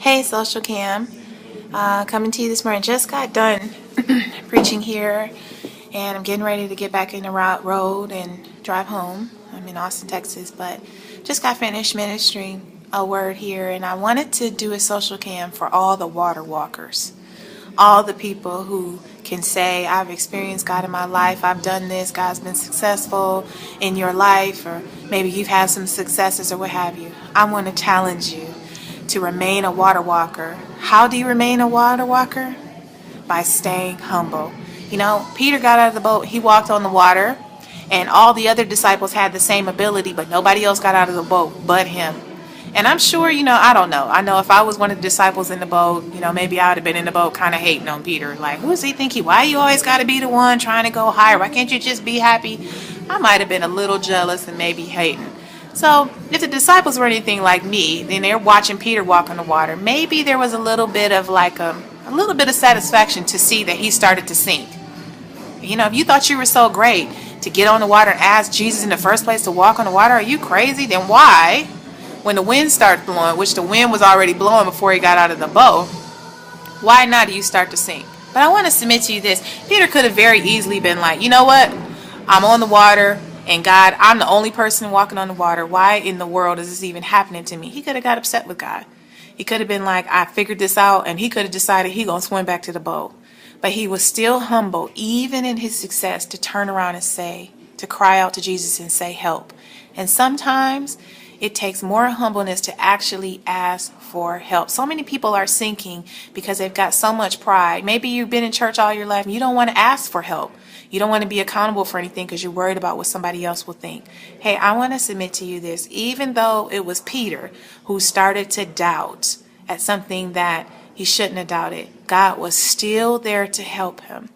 Hey, Social Cam. Coming to you this morning. Just got done preaching here, and I'm getting ready to get back in the road and drive home. I'm in Austin, Texas, but just got finished ministering a word here, and I wanted to do a Social Cam for all the water walkers. All the people who can say, I've experienced God in my life, I've done this, God's been successful in your life, or maybe you've had some successes or what have you. I want to challenge you to remain a water walker. How do you remain a water walker? By staying humble. You know, Peter got out of the boat, he walked on the water, and all the other disciples had the same ability, but nobody else got out of the boat but him. And I'm sure, I don't know. I know if I was one of the disciples in the boat, maybe I would have been in the boat kind of hating on Peter. Like, who does he think why you always got to be the one trying to go higher? Why can't you just be happy? I might have been a little jealous and maybe hating. So if the disciples were anything like me, then they're watching Peter walk on the water. Maybe there was a little bit of a little bit of satisfaction to see that he started to sink. If you thought you were so great to get on the water and ask Jesus in the first place to walk on the water, are you crazy? Then why, when the wind started blowing, which the wind was already blowing before he got out of the boat, why not do you start to sink? But I want to submit to you this. Peter could have very easily been like, you know what? I'm on the water, and God, I'm the only person walking on the water. Why in the world is this even happening to me? He could have got upset with God. He could have been like, I figured this out, and he could have decided he going to swim back to the boat. But he was still humble, even in his success, to turn around and to cry out to Jesus and say, help. And sometimes it takes more humbleness to actually ask for help. So many people are sinking because they've got so much pride. Maybe you've been in church all your life and you don't want to ask for help. You don't want to be accountable for anything because you're worried about what somebody else will think. Hey, I want to submit to you this. Even though it was Peter who started to doubt at something that he shouldn't have doubted, God was still there to help him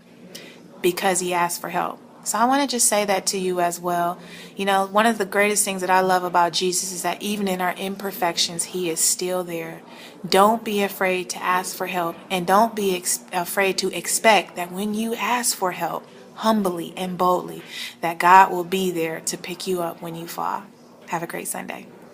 because he asked for help. So I want to just say that to you as well. One of the greatest things that I love about Jesus is that even in our imperfections, he is still there. Don't be afraid to ask for help, and don't be afraid to expect that when you ask for help, humbly and boldly, that God will be there to pick you up when you fall. Have a great Sunday.